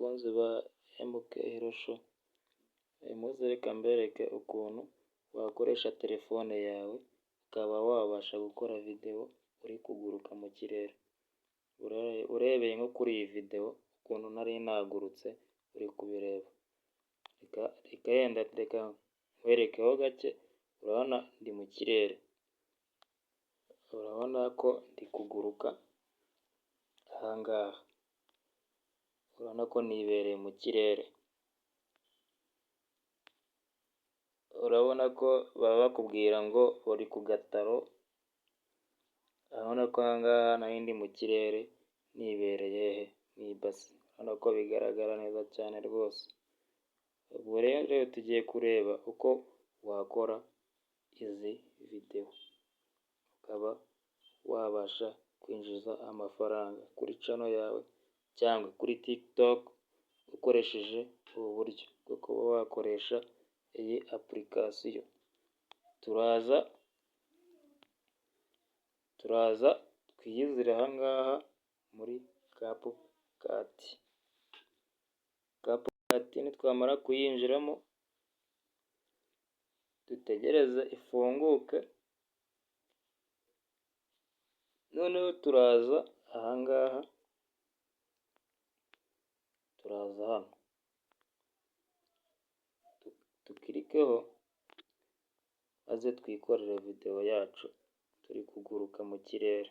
bakunzi ba MK Hero Show, muze reka mbereke ukuntu wakoresha telefone yawe ukaba wabasha gukora video uri kuguruka mu kirere. Urebeye nko kuri iyi video ukuntu nari nagurutse uri kubireba. Reka nkwerekeho gake, urabona ndi mu kirere, urabona ko ndi kuguruka ahangaha, urabona ko nibereye mu kirere. Urabona ko baba bakubwira ngo uri ku gataro, urabona ko ahangaha nari ndi mu kirere nibereye mu ibasi, urabona ko bigaragara neza cyane rwose. Ubu rero tugiye kureba uko wakora izi video ukaba wabasha kwinjiza amafaranga kuri channel yawe cyangwa kuri TikTok ukoresheje ubu buryo bwo kuba wakoresha iyi application. Turaza twiyizire ahangaha muri CapCut. Nitwamara kuyinjiramo dutegereze ifunguke, noneho turaza ahangaha, turaza hano tukirikeho maze twikorere video yacu turi kuguruka mu kirere.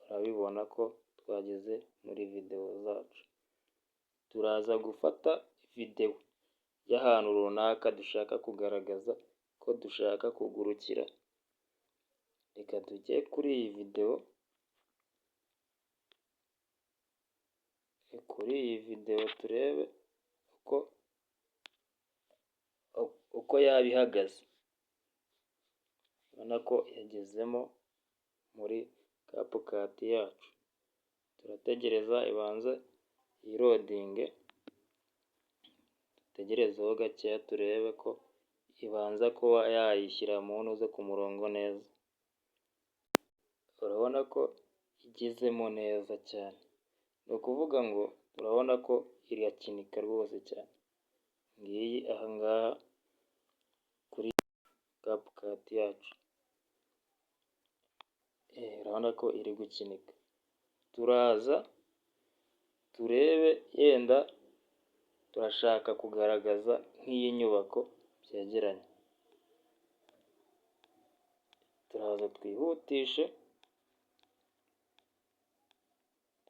Urabibona ko twageze muri video zacu. Turaza gufata video y'ahantu runaka dushaka kugaragaza ko dushaka kugurukira. Reka tujye kuri iyi video, turebe uko yaba ihagaze. Urabona ko yagezemo muri CapCut yacu. Turategereza ibanze yirodinge, dutegerezeho gakeya turebe ko ibanza kuba yayishyira mu ntuze ku murongo neza. Urabona ko igezemo neza cyane, ni ukuvuga ngo urabona ko irakinika rwose cyane. Ngiyi ahangaha kuri CapCut yacu, urabona ko iri gukinika. Turaza turebe, yenda turashaka kugaragaza nk'iyi nyubako byegeranye. Turaza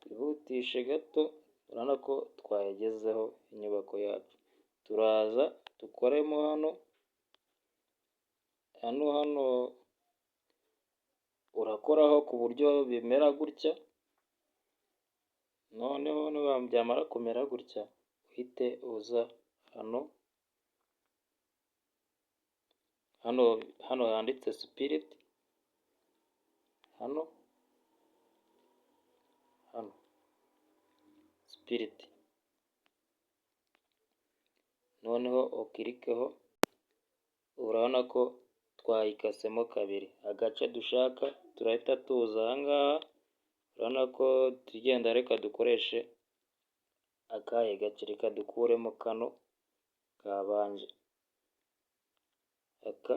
twihutishe gato, urabona ko twayigezeho inyubako yacu. Turaza dukoremo hano urakoraho ku buryo bimera gutya, noneho byamara kumera gutya uhite uza hano handitse Spirit, hano Spirit, noneho ukirikeho. Urabona ko twayikasemo kabiri. Agace dushaka turahita tuza ahangaha, urabona ko tugenda, reka dukoreshe akahe gace, reka dukuremo kano kabanje, aka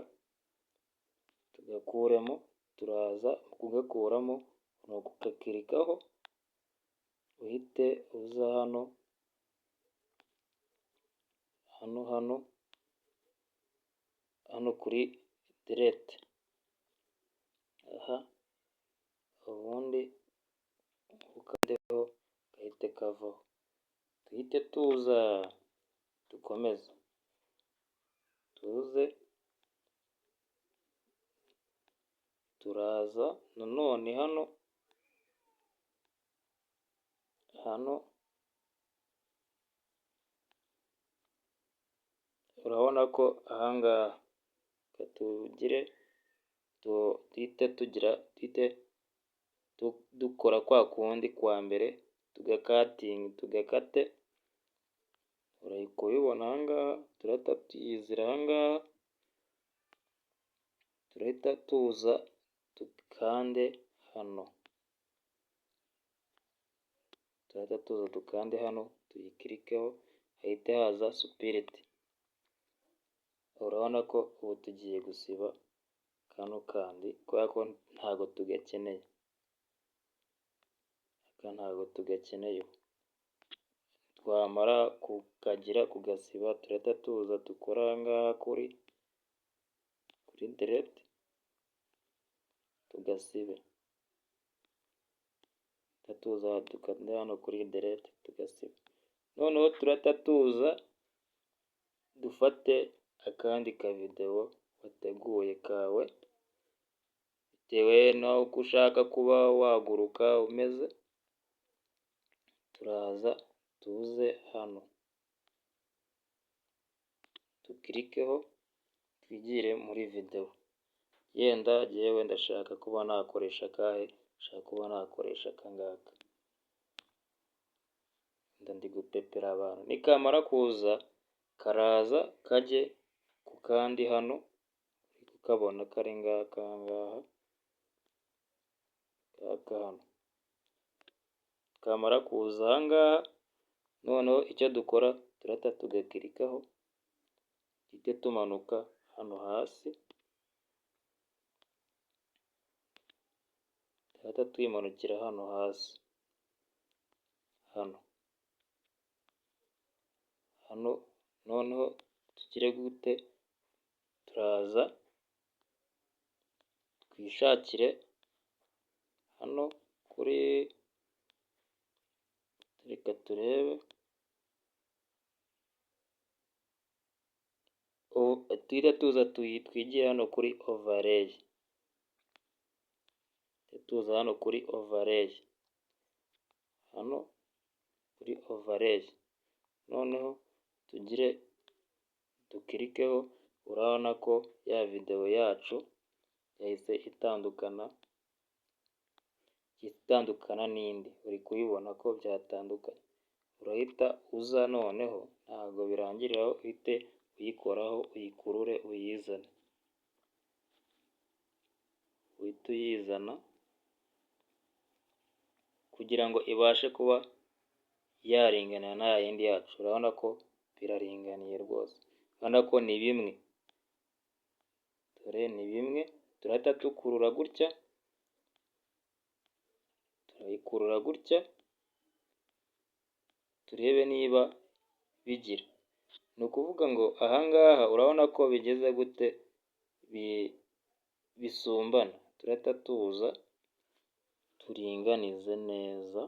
tugakuremo. Turaza kugakuramo ni ukukakirikaho, uhite uza hano kuri delete, ubundi ukadeho gahite kavaho. Tuhite tuza dukomeze tuze, turaza nanone hano urabona ko ahangaha tuhite dukora kwa kundi kwa mbere, tugakate. Uri kubibona ahangaha, turahita tuyizira ahangaha, turahita tuza dukande hano, turahita tuza dukande hano tuyikirikeho, hahite haza supiriti. Urabona ko ubu tugiye gusiba kano kandi kubera ko ntago tugakeneye, aka ntago tugakeneye. Twamara kugasiba turahita tuza dukora aha ngaha kuri delete tugasibe, tuza dukande hano kuri delete tugasiba. Noneho turahita tuza dufate akandi kavidewo wateguye kawe bitewe n'uko ushaka kuba waguruka umeze. Turaza tuze hano tukirikeho twigire muri videwo. Yenda jyewe ndashaka kuba nakoresha akahe, ndashaka kuba nakoresha aka ngaka. Ndi gupepera abantu, nikamara kuza karaza kajye ku kandi hano, uri kukabona kari ngaka ngaha, ngaka hano. Kamara kuza aha ngaha, noneho icyo dukora turahita tugakirikaho, duhite tumanuka hano hasi, turahita twimanukira hano hasi, hano noneho tugire gute, turaza twishakire hano kuri, reka turebe, tuhite tuza twigire hano kuri overlay, tuza hano kuri overlay, hano kuri overlay, noneho tugire dukirikeho. Urabona ko ya videwo yacu yahise itandukana n'indi, uri kuyibona ko byatandukanye. Urahita uza noneho, ntabwo birangiriraho, uhite uyikoraho, uyikurure uyizane, uhite uyizana kugira ngo ibashe kuba yaringanira na ya yindi yacu. Urabona ko biraringaniye rwose, urabona ko ni bimwe, dore ni bimwe. Turahita dukurura gutya, turayikurura gutya, turebe niba bigira. Ni ukuvuga ngo aha ngaha urabona ko bigeze gute, bisumbana. Turahita tuza turinganize neza,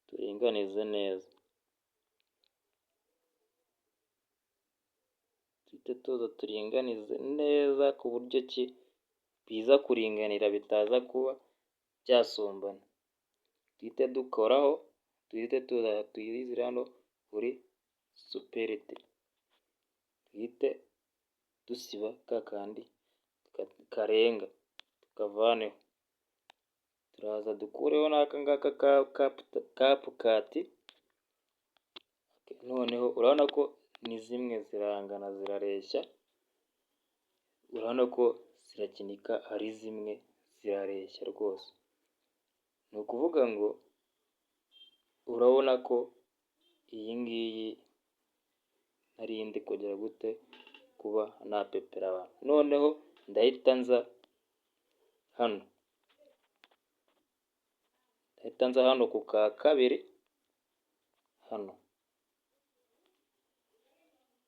turinganize neza, tuhite tuza turinganize neza ku buryo ki biza kuringanira, bitaza kuba byasumbana. Duhite dukoraho, duhite tuza tuyizire hano kuri supiriti, duhite dusiba ka kandi karenga tukavaneho. Turaza dukureho n'aka ngaka kapu kati. Noneho urabona ko ni zimwe zirangana, zirareshya, urabona ko zirakinika ari zimwe, zirareshya rwose. Ni ukuvuga ngo urabona ko iyi ngiyi nari ndi kugera gute kuba napepera abantu. Noneho ndahita nza hano, ku ka kabiri, hano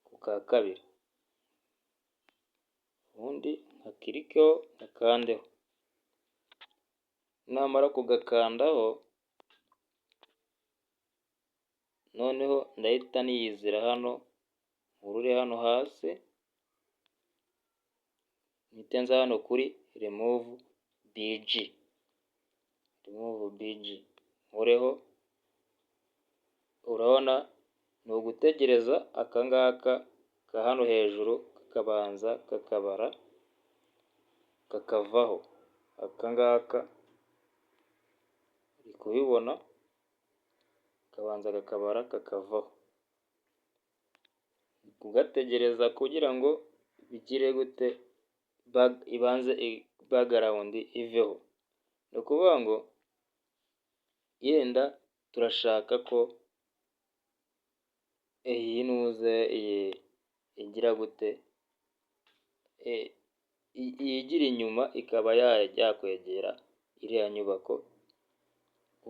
ku ka kabiri, ubundi nkakirikeho nkakandeho. Namara kugakandaho, noneho ndahita niyizira hano, nkurure hano hasi, mpite nza hano kuri remove bg, nkureho. Urabona ni ugutegereza aka ngaka ka hano hejuru kakabanza kakabara kakavaho, aka ngaka uri kubibona, kabanza kakabara kakavaho. Kugategereza kugira ngo bigire gute, ibanze background iveho. Ni ukuvuga ngo yenda turashaka ko iyi ntuze igira gute, yigira inyuma ikaba yakwegera iriya nyubako,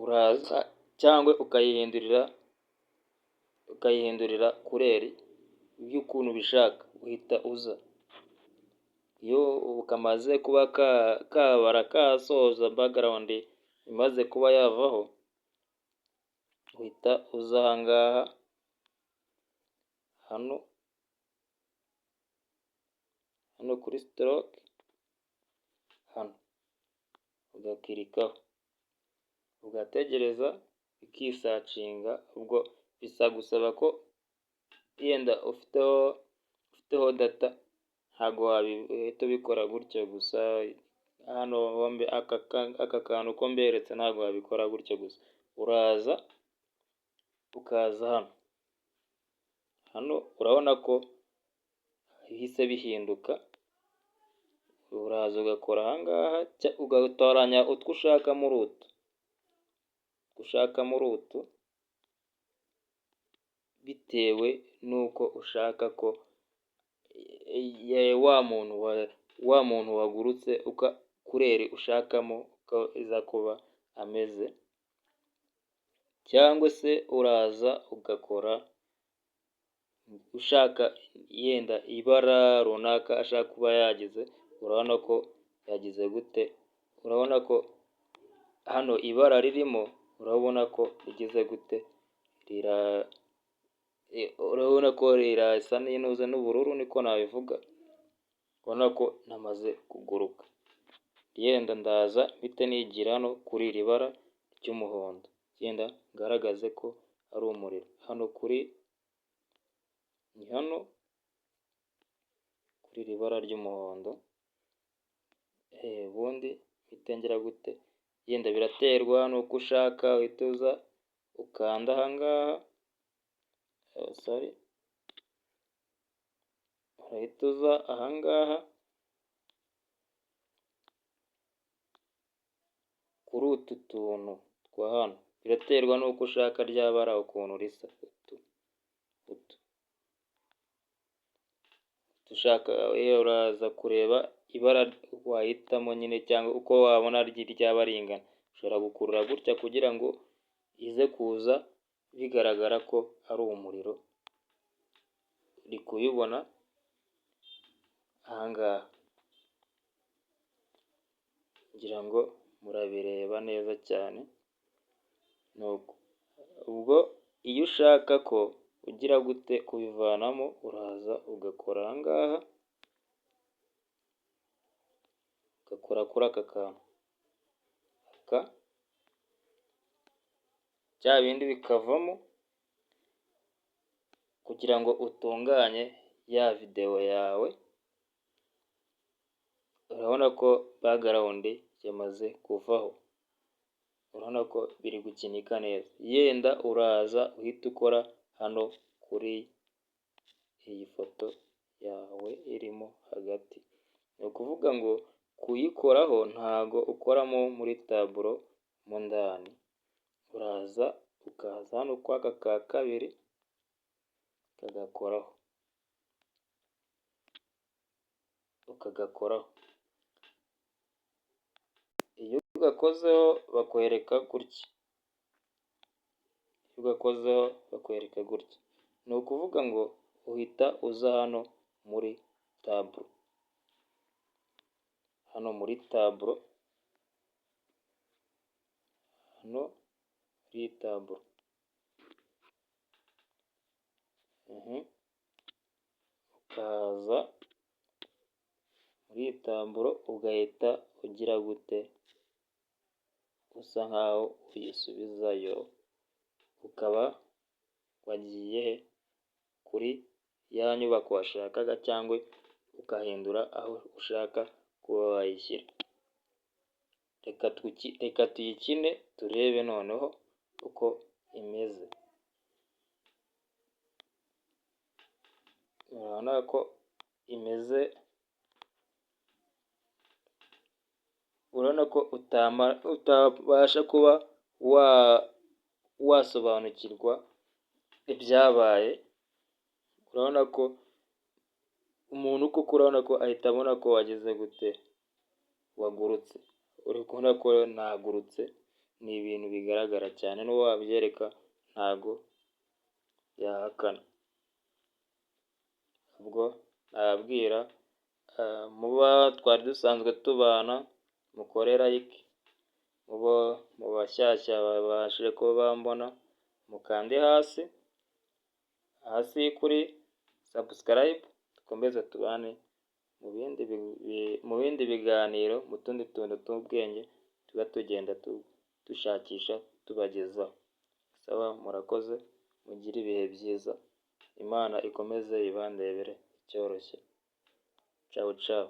uraza cyangwa ukayihindurira kureri y'ukuntu ubishaka, uhita uza iyo kamaze kuba kabara kasoza background imaze kuba yavaho, uhita uza aha ngaha hano kuri stroke, hano ugakirikaho ugategereza ikisacinga. Ubwo bisa gusaba ko yenda ufiteho data, ntabwo wahita ubikora gutyo gusa. Hano aka kantu ko mberetse ntabwo wabikora gutyo gusa, uraza ukaza hano urabona ko bihise bihinduka, uraza ugakora aha ngaha ugatoranya utwo ushaka muri utu bitewe n'uko ushaka ko wa muntu wagurutse kureri ushakamo uko iza kuba ameze, cyangwa se uraza ugakora ushaka yenda ibara runaka ashaka kuba yagize. Urabona ko yagize gute, urabona ko hano ibara ririmo, urabona ko rigize gute, urabona ko rirasa n'inuze n'ubururu, niko nabivuga. Urabona ko namaze kuguruka, yenda ndaza mpite nigira hano kuri iri bara ry'umuhondo, yenda ngaragaze ko ari umuriro hano kuri iri bara ry'umuhondo. Ubundi mpite ngira gute, yenda biraterwa n'uko ushaka, uhita uza ukanda aha ngaha, urahita uza aha ngaha kuri utu tuntu twa hano, biraterwa n'uko ushaka rya bara ukuntu risa. Ushaka uraza kureba ibara wahitamo nyine, cyangwa uko wabona ryaba ringana. Ushobora gukurura gutya kugira ngo ize kuza bigaragara ko ari umuriro. Uri kubibona aha ngaha, ngira ngo murabireba neza cyane. Ubwo iyo ushaka ko ugira gute kubivanamo, uraza ugakora aha ngaha, ugakora kuri aka kantu, bya bindi bikavamo kugira ngo utunganye ya videwo yawe. Urabona ko background yamaze kuvaho, urabona ko biri gukinika neza. Yenda uraza uhita ukora hano kuri iyi foto yawe irimo hagati, ni ukuvuga ngo kuyikoraho ntago ukoramo muri taburo mo ndani, uraza ukaza hano kw'aka ka kabiri ukagakoraho. Iyo ugakozeho bakwereka gutya, ni ukuvuga ngo uhita uza hano muri taburo, ukaza muri taburo ugahita ugira gute, usa nkaho uyisubizayo, ukaba wagiye kuri ya nyubako washakaga, cyangwa ukahindura aho ushaka kuba wayishyira. Reka tuyikine turebe noneho uko imeze. Urabona ko imeze, urabona ko utabasha kuba wasobanukirwa ibyabaye. Urabona ko umuntu koko urabona ko ahita abona ko wagize gute, wagurutse. Uri kubona ko nagurutse, ni ibintu bigaragara cyane, n'uwo wabyereka ntago yahakana. Ubwo nababwira muba twari dusanzwe tubana, mukore like, mu bashyashya babashije kuba bambona, mukande hasi kuri subscribe, dukomeze tubane mu bindi biganiro, mu tundi tuntu tw'ubwenge tuba tugenda dushakisha tubagezaho. Sawa, murakoze, mugire ibihe byiza, Imana ikomeze ibandebere icyoroshye. Ciao ciao.